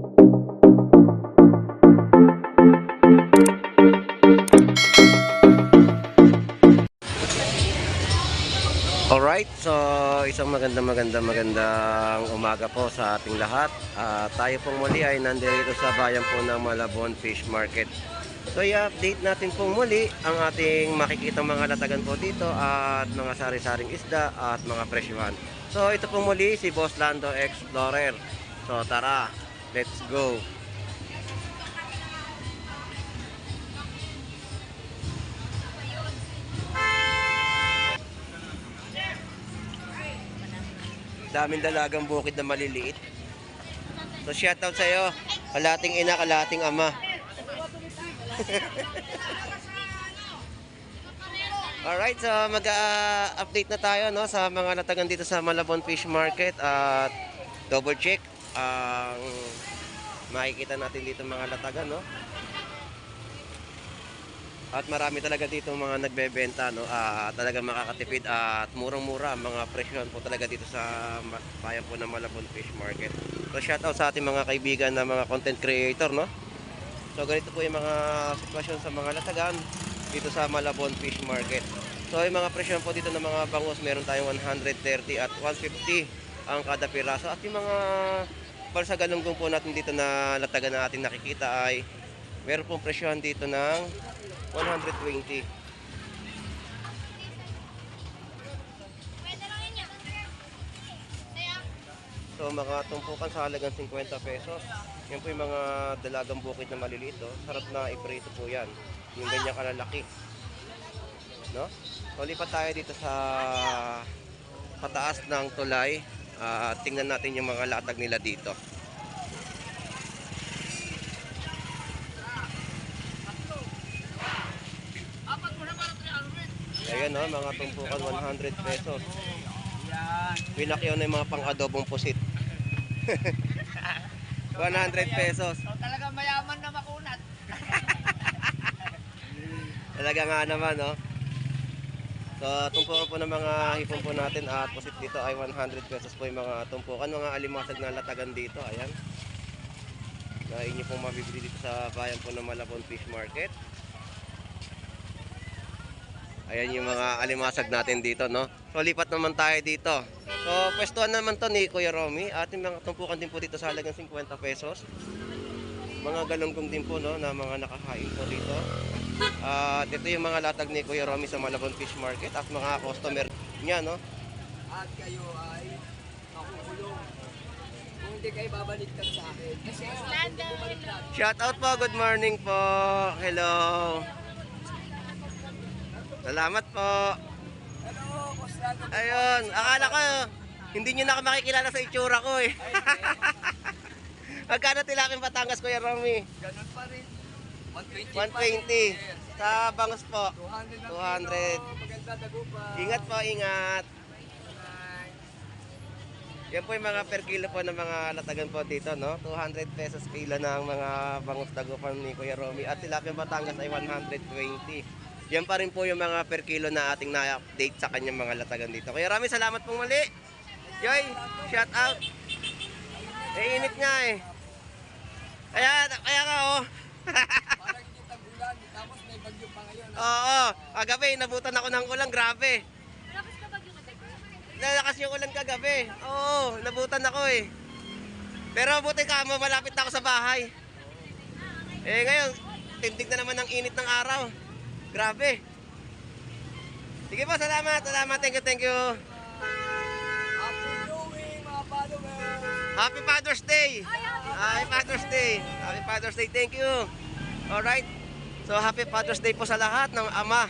Alright, so isang magandang umaga po sa ating lahat. Tayo pong muli ay nandito sa bayan po ng Malabon Fish Market. So i-update natin pong muli ang ating makikitang mga latagan po dito at mga sari-saring isda at mga presyuhan. So ito pong muli si Boss Lando Explorer. So tara, let's go! Daming dalagang bukid na maliliit. So shoutout sa iyo, kalating ina, kalating ama. Alright, so mag-update na tayo no, sa mga latagan dito sa Malabon Fish Market at double check ang makikita natin dito mga latagan no. At marami talaga dito mga nagbebenta no, talaga makakatipid at murang-mura mga presyon po talaga dito sa bayan po ng Malabon Fish Market. So shoutout sa ating mga kaibigan na mga content creator no. So ganito po yung mga sitwasyon sa mga latagan dito sa Malabon Fish Market. So yung mga presyon po dito ng mga bangus, meron tayong 130 at 150 ang kada piraso. At yung mga balsagalunggong po natin dito na latagan na ating nakikita ay meron pong presyon dito ng 120. So mga tumpukan sa halagang 50 pesos. Yan po yung mga dalagang bukid na maliliit. Oh. Sarap na iprito po yan. Yung ganyan kalalaki. No? So lipat tayo dito sa pataas ng tulay. Tingnan natin yung mga latag nila dito. Ayan o, mga tumpukan 100 pesos. Pinakyaw na yung mga pang-adobong pusit. 100 pesos. So, talaga mayaman na makunat. Talaga nga naman, no? So, tumpukan po ng mga hipon po natin at pusit dito ay 100 pesos po yung mga tumpukan. Mga alimasag na latagan dito, ayan. Na inyo pong mabibili dito sa bayan po ng Malabon Fish Market. Ayan yung mga alimasag natin dito, no? So, lipat naman tayo dito. So, pwestuhan naman to ni Kuya Romy. Ating mga tumpukan din po dito sa halagang 50 pesos. Mga galunggong din po, no? Na mga nakakain po dito. At ito yung mga latag ni Kuya Romy sa Malabon Fish Market at mga customer niya, no? At kayo ay makukulong. Kung hindi kayo babaliktad sa akin. Kasi Shout out po, good morning po. Hello. Salamat po. hello, Coslado. Ayun, akala ko hindi nyo na ako makikilala sa itsura ko eh. Magkano tilaping Batangas, Kuya Romy? Ganun pa rin. 120. Sa bangus po. 200 200. Maganda dagupan. Ingat po, ingat. Yan po yung mga per kilo po ng mga latagan po dito, no? 200 pesos kilo ng mga bangus dagupan ni Kuya Romy. At tilaping Batangas ay 120. Yan pa rin po yung mga per kilo na ating na-update sa kanyang mga latagan dito. Kuya Romy, salamat pong muli. Joy, shout out. Init nga eh. Kaya nga oh. Parang hindi tagulan. Tapos may bagyo pa ngayon. Oo, kagabi nabutan ako ng ulan, grabe. Nalakas yung ulan kagabi. Oo, nabutan ako eh. Pero buti ka mo, malapit na ako sa bahay. Ngayon, tindig na naman ang init ng araw. Grabe. Sige po, salamat. Thank you. Happy viewing, mga followers. Happy Father's Day. Happy Father's Day. Thank you. Alright. So, Happy Father's Day po sa lahat ng ama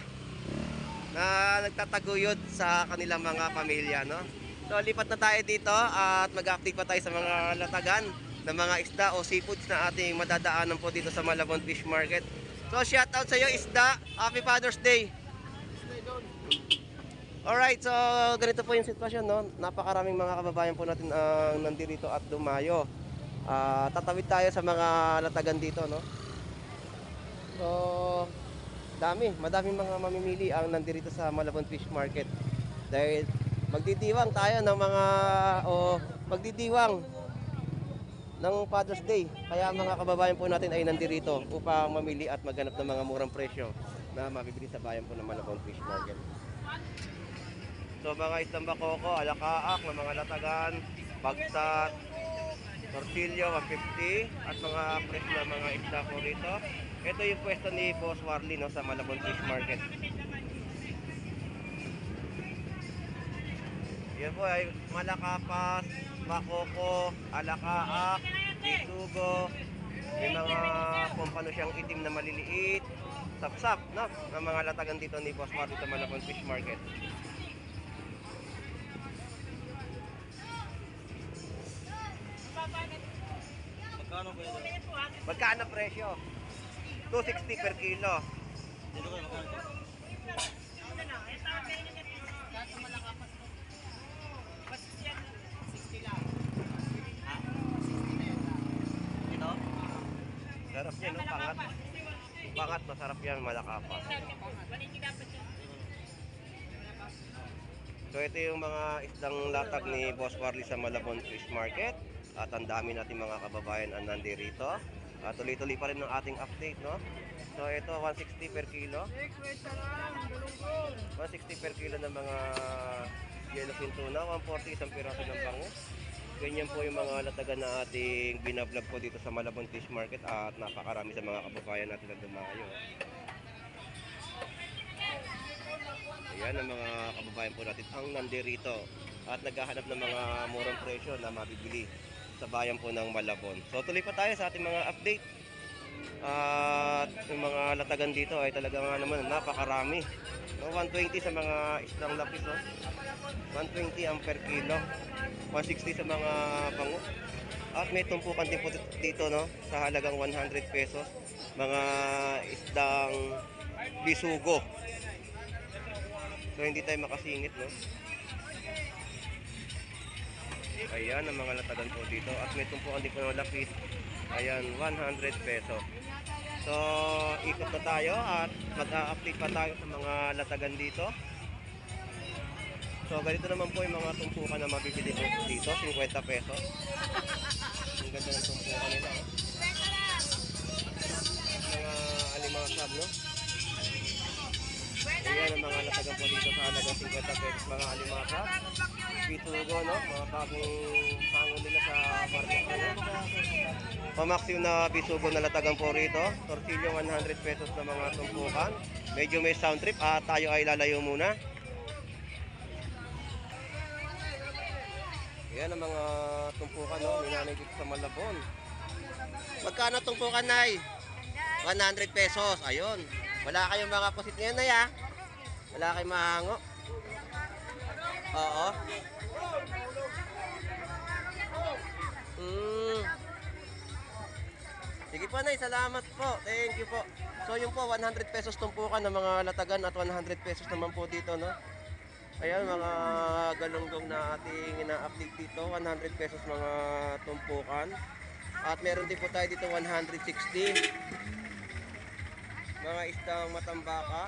na nagtataguyod sa kanilang mga pamilya, no? So, lipat na tayo dito at mag-update pa tayo sa mga latagan ng mga isda o seafoods na ating madadaanan po dito sa Malabon Fish Market. So, shout out sa iyo isda. Happy Father's Day. Alright, so ganito po yung sitwasyon, no? Napakaraming mga kababayan po natin ang nandito at dumayo. Tatawid tayo sa mga latagan dito, no? So, madaming mga mamimili ang nandito sa Malabon Fish Market. Dahil magdidiwang tayo ng mga magdidiwang ng Father's Day. Kaya mga kababayan po natin ay nandirito upang mamili at maghanap ng mga murang presyo na mabibili sa bayan po ng Malabon Fish Market. So mga isdang bakoko, alakaak ng mga latagan, bagsat, torsilyo 150 at mga fresh na mga isda po rito. Ito yung pwesto ni Boss Warly, no, sa Malabon Fish Market. Yan po ay malakapas, bakoko, alakaak, bisugo, may mga kumpano siyang itim na maliliit, sapsap, no, ng mga latagan dito ni Boss Warly sa Malabon Fish Market. Magkano ba yun? Magkano presyo? 260 per kilo. Dito kayo, magkano? Dito? Sarap yan, no? Pangat. Pangat, masarap yan, malakapas. So ito yung mga isdang latag ni Boss Warly sa Malabon Fish Market. At ang dami natin mga kababayan ang nandirito. Tuloy-tuloy pa rin ng ating update, no? So ito 160 per kilo. 160 per kilo ng mga yellowfin tuna, 140 isang piraso ng bangus. Ganyan po yung mga latagan na ating binablog po dito sa Malabon Fish Market at napakarami sa mga kababayan natin na dumayo. Ayan ang mga kababayan po natin ang nandirito at naghahanap ng mga murang presyo na mabibili sa bayan po ng Malabon. So tuloy pa tayo sa ating mga update. At yung mga latagan dito ay talaga nga naman napakarami. So, 120 sa mga isdang lapis, no? 120 ang per kilo. 160 sa mga bangus. At may tumpukan din po dito, no, sa halagang 100 pesos. Mga isdang bisugo. So hindi tayo makasingit, no? Ayan ang mga latagan po dito. At may tumpukan din po ng lapis. Ayan, 100 peso. So, ikot na tayo at mag-update pa tayo sa mga latagan dito. So, ganito naman po yung mga tumpukan na mabibili po dito, 50 pesos. Ang ganda ng tumpukan nila, oh. Mga alimasag, no? Ayan ang mga latagan po dito sa halagang 50 pesos, mga alimasag. Bitugo, no? Mga bagong hango nila sa market, no? Pamaxiw na bisugo na latagan po rito. Torsilyo 100 pesos na mga tumpukan. Medyo may sound trip at tayo ay lalayo muna. Ayan ang mga tumpukan, no? Ninanay dito sa Malabon. Magkano tumpukan, Nay? 100 pesos. Ayun. Wala kayong mga pusit ngayon, Nay, ha? Wala kayong mahango. Oo. Sige po, Nay, salamat po. Thank you po. So yun po, 100 pesos tumpukan ng mga latagan at 100 pesos naman po dito, no? Ayan, mga galunggong na ating ina-update dito. 100 pesos mga tumpukan. At meron din po tayo dito 160. Mga isdang matambaka.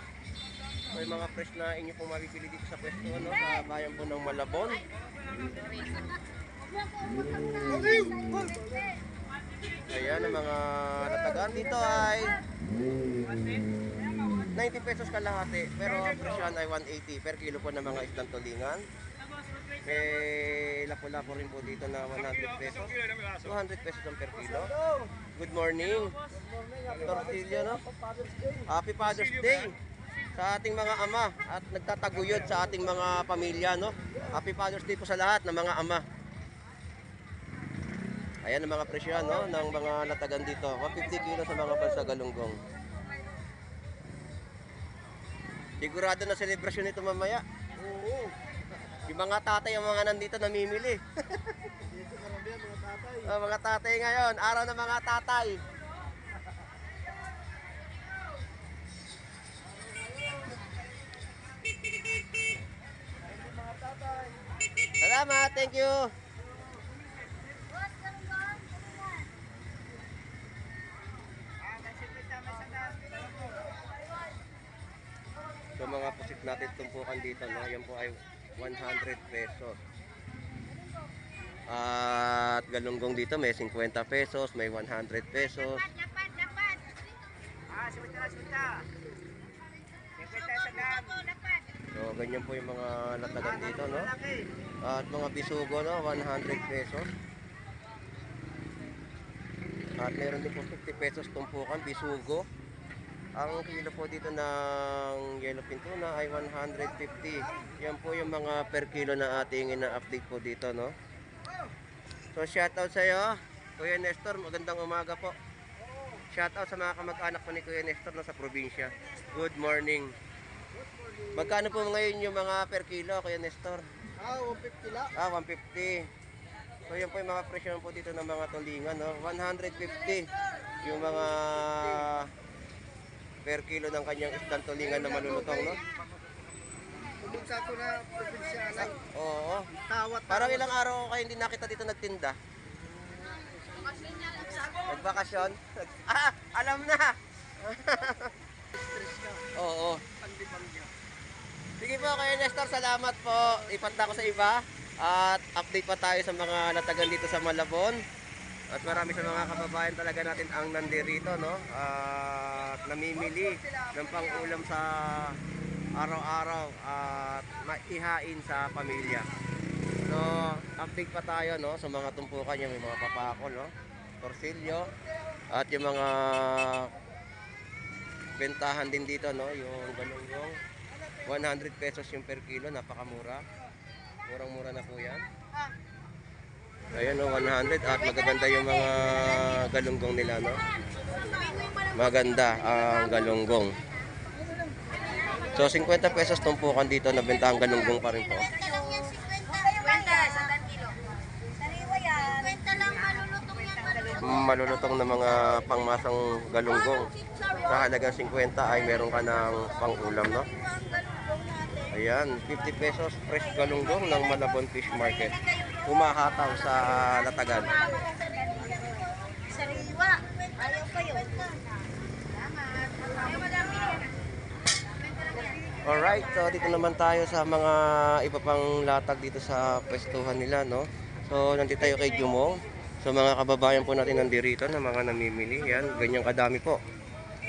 So yung mga fresh na inyo pong mabibili dito sa pwesto, no? Sa bayan po ng Malabon. Ayan ang mga latagan dito ay 90 pesos kalahati, pero ang presyon ay 180 per kilo po ng mga isdang tulingan. May lapo-lapo rin po dito na 100 pesos, 200 pesos ang per kilo. Good morning. Tortillo, no? Happy Father's Day sa ating mga ama at nagtataguyod sa ating mga pamilya, no? Happy Father's Day po sa lahat ng mga ama. Ayan ang mga presyo, no, ng mga latagan dito. 150 kilo sa mga balsa galunggong. Sigurado na selebrasyon ito mamaya. Oo. Yung mga tatay ang mga nandito namimili. Dito karami ang mga tatay. Mga tatay ngayon, araw ng mga tatay. Salamat, thank you. So mga pusit natin tumpukan dito, no? Yan po ay 100 pesos. At galunggong dito may 50 pesos, may 100 pesos. So, ganyan po yung mga latagan dito, no? At mga bisugo, no? 100 pesos. At meron din po 50 pesos tumpukan, bisugo. Ang kilo po dito ng yellowfin tuna ay 150. Yan po yung mga per kilo na ating ina-update po dito, no? So, shoutout sa iyo, Kuya Nestor. Magandang umaga po. Shoutout sa mga kamag-anak po ni Kuya Nestor na sa probinsya. Good morning. Magkano po ngayon yung mga per kilo, Kuya Nestor? 150 lang. 150. So, yan po yung mga presyo po dito ng mga tulingan, no? 150 yung mga per kilo ng kanyang isdang tulingan na malulutong, no? Pumunta ko na probinsya lang. Oo. Tawat. Parang ilang araw ko kayo hindi nakita dito nagtinda. Nagbakasyon? Alam na! Oo. Sige po kayo, Nestor. Salamat po. Ipat na ko sa iba. At update pa tayo sa mga natagan dito sa Malabon. At marami sa mga kababayan talaga natin ang nandirito, no? At namimili ng pang-ulam sa araw-araw at maihain sa pamilya. So, update pa tayo, no? Sa mga tumpukan yung mga papakol, no? Torsilyo. At yung mga bentahan din dito, no? Yung galunggong. 100 pesos yung per kilo, napakamura. Murang-mura na po yan. Ayan, no, 100 at magaganda yung mga galunggong nila, no? Maganda ang galunggong. So, 50 pesos tumpukan dito, nabenta ang galunggong pa rin po. 50 lang yan, 50. 50, 1 kilo. Sariwa yan. 50 lang, malulutong yan, malulutong. Malulutong na mga pangmasang galunggong. Sa halagang 50 ay meron ka ng pang-ulam, no? Ayan, 50 pesos fresh galunggong ng Malabon Fish Market. Humahataw sa latagan. Sariwa. Ayaw pa yun. Salamat. Ayaw madami yan. Alright, so dito naman tayo sa mga iba pang latag dito sa pwestuhan nila, no? So, nandito tayo kay Jumong. So, mga kababayan po natin nandirito na mga namimili. Yan, ganyang kadami po.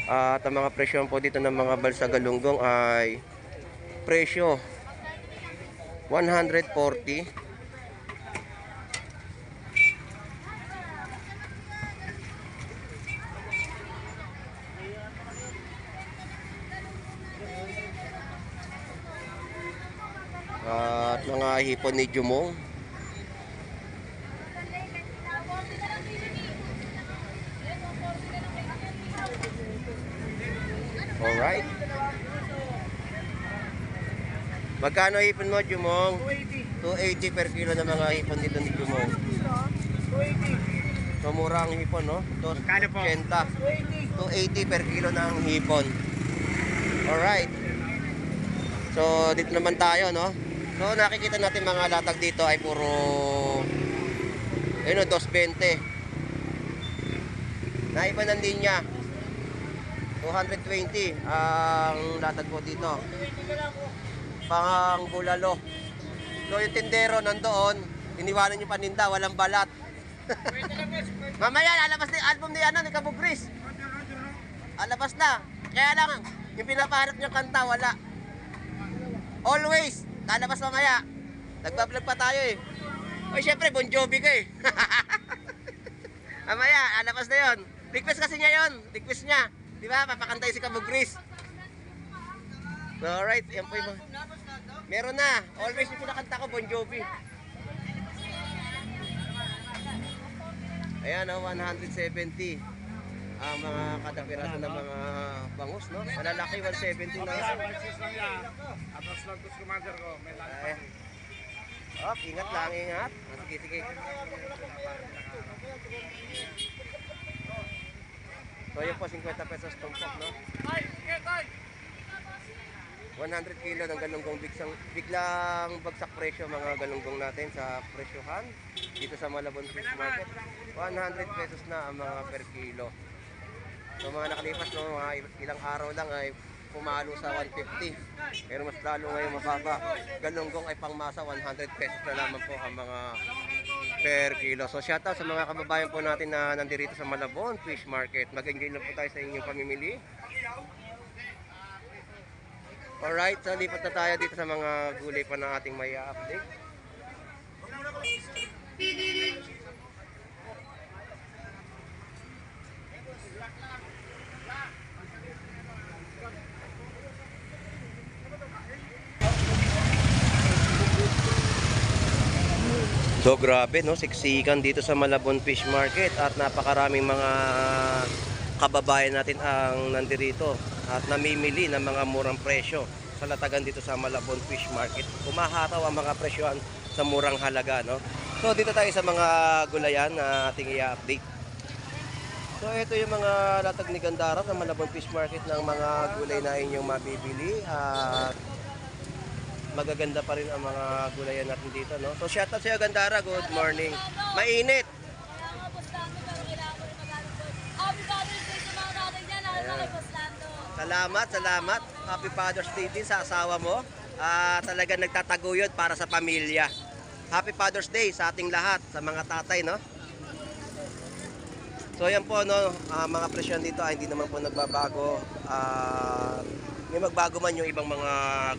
At ang mga presyo po dito ng mga balsa galunggong ay presyo 140. At mga hipon ni Jumong. Alright. Magkano hipon mo, Jumong? 280 per kilo ng mga hipon dito ni Jumong. 280. So, mura ang hipon, no? Magkano po? 280 per kilo ng hipon. Alright. So, dito naman tayo, no? So, nakikita natin mga latag dito ay puro ayun, 220. Naiba ng linya. 220 ang latag po dito. Pang bulalo. So, yung tindero nandoon, iniwanan yung paninda, walang balat. Mamaya, lalabas na yung album ni ano, ni Kabugris. Alabas na. Kaya lang, yung pinapahanap niyang kanta, wala. Always, lalabas mamaya. Nagbablog pa tayo eh. Oy, syempre, Bon Jovi ka eh. Mamaya, alabas na yun. Request kasi niya yun. Request niya. Di ba? Papakantay si Kabugris. So, alright, yan po yung meron na. Always yung pinakanta ko, Bon Jovi. Ayan, oh, 170. Ang mga kadapiraso ng mga bangus, no? Malalaki, 170 na. Atas lang to commander ko, may Ay. Oh, ingat lang, ingat. Sige, sige. So, yun po, 50 pesos tumpok, no? 100 kilo ng galunggong biglang bagsak presyo mga galunggong natin sa presyohan dito sa Malabon Fish Market. 100 pesos na ang mga per kilo. So mga nakalipas no, mga ilang araw lang ay pumalo sa 150. Pero mas lalo ngayon mababa. Galunggong ay pangmasa 100 pesos na lamang po ang mga per kilo. So shoutout sa mga kababayan po natin na nandito sa Malabon Fish Market. Mag-enjoy lang po tayo sa inyong pamimili. Alright, so lipat na tayo dito sa mga gulay pa na ating may update. So grabe no, siksikan dito sa Malabon Fish Market at napakaraming mga kababayan natin ang nandirito at namimili ng mga murang presyo sa latagan dito sa Malabon Fish Market. Umahataw ang mga presyohan sa murang halaga no. So dito tayo sa mga gulayan na ating i-update. So ito yung mga latag ni Gandara sa Malabon Fish Market ng mga gulay na inyong mabibili at magaganda pa rin ang mga gulayan natin dito, no? So, shoutout sa'yo, Gandara. Good morning. Mainit. Salamat. Happy Father's Day din sa asawa mo. Talagang nagtataguyod para sa pamilya. Happy Father's Day sa ating lahat, sa mga tatay, no? So, yan po, no? Mga presyon dito ay hindi naman po nagbabago. May magbago man yung ibang mga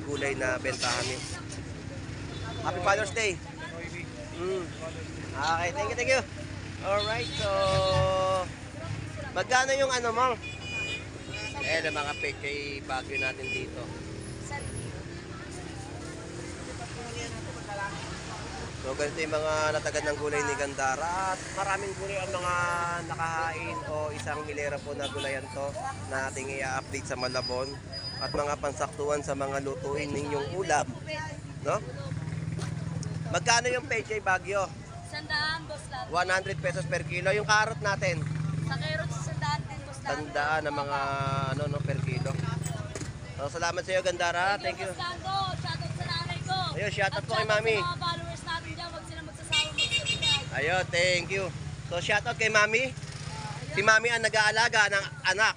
gulay na bentahan niyo. Happy Father's Day. Okay, thank you. Alright, so magkano yung ano mo? Na mga peche bagyo natin dito. So ganito yung mga natagad ng gulay ni Gandara at maraming gulay ang mga nakahain o isang hilera po na gulayan to na ating i-update sa Malabon. At mga pansaktuan sa mga lutuin ninyong ulam, no? Magkano yung peche bagyo? 100, boss lang. 100 pesos per kilo. Yung carrot natin? Sa carrots, 100 din, boss lang. Tandaan ng mga ano no per kilo. So, salamat sa iyo, Gandara. Thank you. Boss Lando, shoutout sa nanay ko. Ayun, shoutout po kay At Mami. shoutout sa mga followers natin dyan, wag sila magsasawa mag-subscribe. Ayun, thank you. So, shoutout kay Mami. Si Mami ang nag-aalaga ng anak.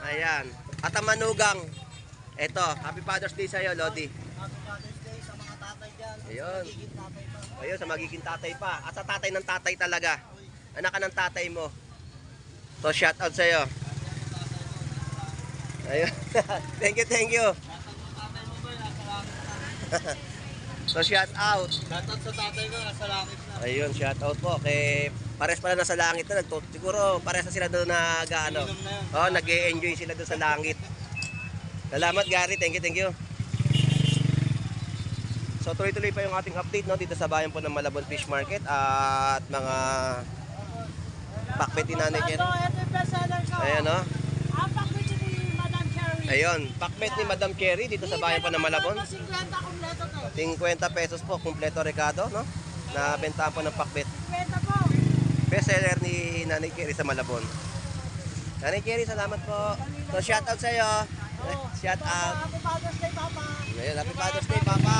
Ayan. At ang manugang. Ito, Happy Father's Day sa iyo, Lodi. Happy Father's Day sa mga tatay dyan. Ayun. Magiging tatay pa. Ayun, sa magiging tatay pa. At sa tatay ng tatay talaga. Anak ka ng tatay mo. So, shout out sa'yo. Ayun. Thank you. So, shout out. Shoutout sa tatay ko, nasa langit na. Ayun, shout out po. Kay pares pala nasa langit na. Siguro, pares na sila doon nag-ano. Oh, nag-e-enjoy sila doon sa langit. Salamat, Gary. Thank you. So tuloy-tuloy pa yung ating update no dito sa bayan po ng Malabon Fish Market at mga pakbet ni Nanay Chen. Ito yung bestseller ko. Ayan no. Ang pakbet ni Madam Cherry. Ayun, pakbet ni Madam Cherry dito sa bayan po ng Malabon. 50 kompleto to. 50 pesos po, kumpleto Ricardo no. Na bentahan po ng pakbet. 50 po. Bestseller ni Nanay Cherry sa Malabon. Nanay Cherry, salamat po. So shout out sa iyo. Shout out. Happy Father's Day, Papa. Ayun, Happy Father's Day, Papa.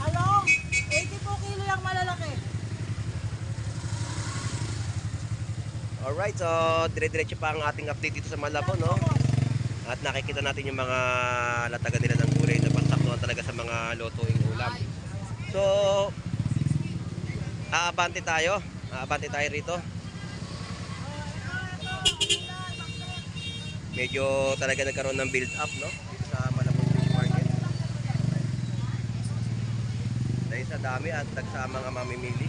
Hello, 80 po kilo yung malalaki. Alright, so dire-diretso pa ang ating update dito sa Malabon, no? At nakikita natin yung mga latagan nila ng gulay na pansaktuhan talaga sa mga lutuing ulam. So, aabante tayo rito. Medyo talaga nagkaroon ng build up, no? Dito sa Malabon Fish Market. Dahil sa dami at sa mga mamimili.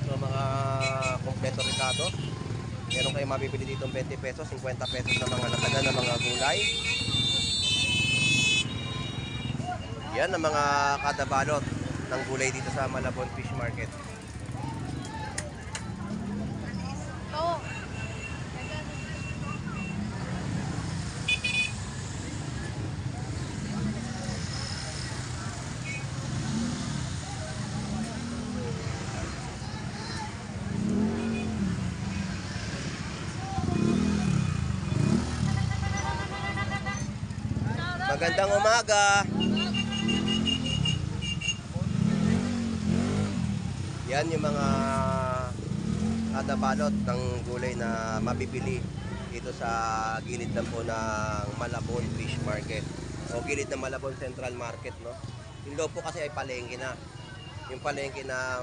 So, mga kompleto Ricardo. Meron kayo mabibili dito 20 pesos, 50 pesos na mga latagan ng mga gulay. Yan ang mga kadabalot ng gulay dito sa Malabon Fish Market. Magandang umaga. Yan yung mga kadabalot ng gulay na mabibili dito sa gilid lang po ng Malabon Fish Market o gilid ng Malabon Central Market, no? Yung loob po kasi ay palengke na. Yung palengke na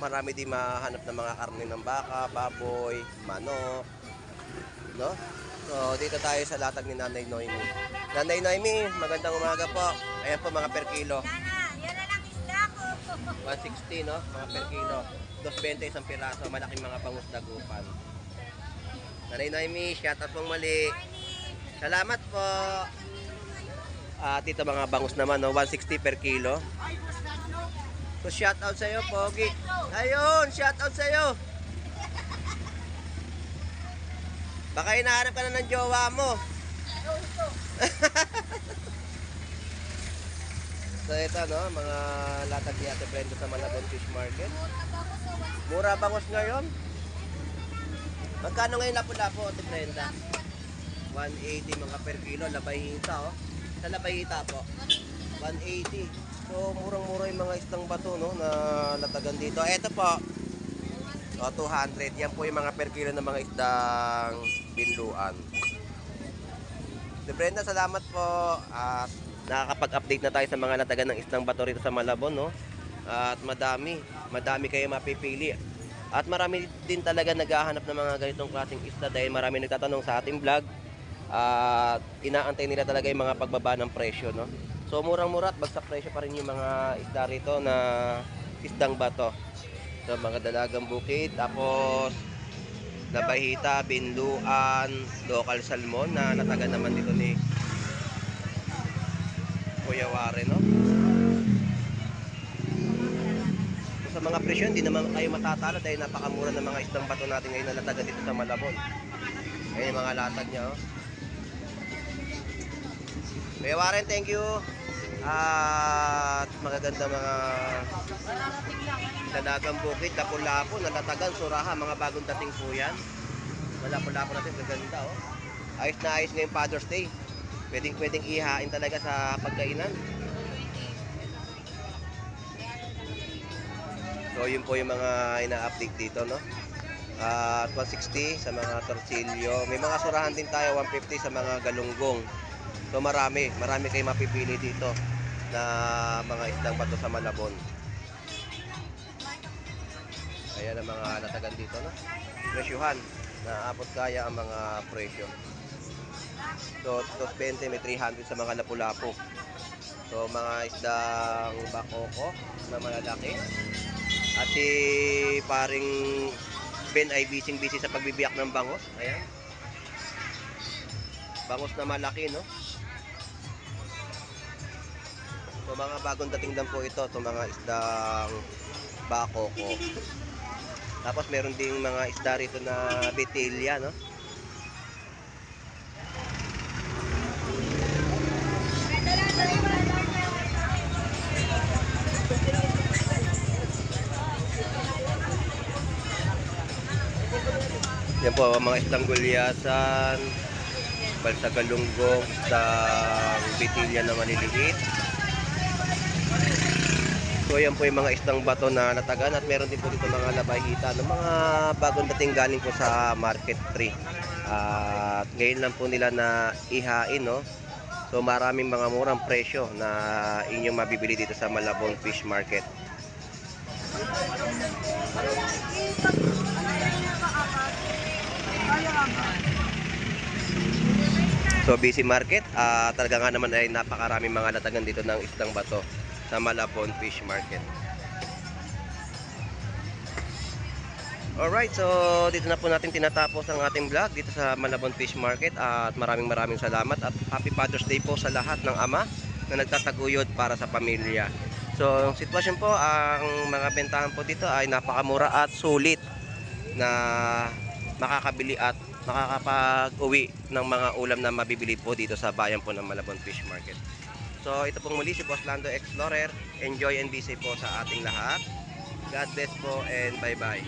marami din mahanap ng mga karne ng baka, baboy, manok, no? So, dito tayo sa latag ni Nanay Noemi. Nanay Noemi, magandang umaga po. Ayan po mga per kilo. Yan na lang isda ko. 160, no? Mga per kilo. 220 isang piraso, malaking mga bangus dagupan. Nanay Noemi, shoutout pong mali. Salamat po. At ito mga bangus naman, no? 160 per kilo. So, shoutout sa'yo, Pogi. Ayun, shoutout sa'yo. Baka hinahanap ka na ng jowa mo. So, ito, no? Mga latag ni Ate Brenda sa Malabon Fish Market. Mura bangus ngayon. Magkano ngayon lapu-lapu, Ate Brenda? 180 mga per kilo, labay-hita, oh. Sa labay-hita po, 180. So, murang-mura yung mga isdang bato, no, na latagan dito. Ito po, 200. Yan po yung mga per kilo ng mga isdang binluan. Ate Brenda, salamat po. At nakakapag-update na tayo sa mga latagan ng isdang bato rito sa Malabon, no. At madami kayo mapipili. At marami din talaga naghahanap ng mga ganitong klaseng isda dahil marami nagtatanong sa ating vlog. At inaantay nila talaga yung mga pagbaba ng presyo, no? So murang-mura at bagsak presyo pa rin yung mga isda rito na isdang bato. So mga dalagang bukid, tapos labahita, binluan, local salmon na natagan naman dito ni Kuya Warren, no? So, sa mga presyo, hindi naman kayo matatalo dahil napakamura ng mga isdang bato natin ngayon na natagan dito sa Malabon. Ayan yung mga latag niya, oh. Kuya Warren, thank you. At magaganda mga dalagang bukid, lapu-lapu, nalatagan, suraha, mga bagong dating po yan. Malapu-lapu natin, gaganda, oh. Ayos na ayos ngayong Father's Day. Pwedeng ihain talaga sa pagkainan. So yun po yung mga ina-update dito, no? At 160 sa mga torsilyo. May mga surahan din tayo, 150 sa mga galunggong. So marami kayo mapipili dito na mga isdang bato sa Malabon. Ayan ang mga latagan dito, no? Presyuhan, naabot kaya ang mga presyo. So 220, may 300 sa mga lapu-lapu. So mga isdang bakoko na malalaki. At si paring Ben ay busy sa pagbibiyak ng bangos. Ayan. Bangos na malaki, no? So mga bagong dating lang po ito, itong mga isdang bakoko. Tapos meron ding mga isda rito na bitilya, no? Yan po, mga isdang gulyasan, balsa galunggong, isdang bitilya na maliliit. So yan po yung mga isdang bato na natagan at meron din po dito mga labahita ng mga bagong dating galing po sa Market 3. At ngayon lang po nila na ihain, no? So maraming mga murang presyo na inyong mabibili dito sa Malabon Fish Market. So busy market, talaga nga naman ay napakaraming mga latagan dito ng isdang bato sa Malabon Fish Market. Alright, so dito na po natin tinatapos ang ating vlog dito sa Malabon Fish Market at maraming salamat at Happy Father's Day po sa lahat ng ama na nagtataguyod para sa pamilya. So ang sitwasyon po, ang mga bentahan po dito ay napakamura at sulit na makakabili at makakapag-uwi ng mga ulam na mabibili po dito sa bayan po ng Malabon Fish Market. So ito pong muli si Boss Lando Explorer. Enjoy and be safe po sa ating lahat. God bless po and bye bye.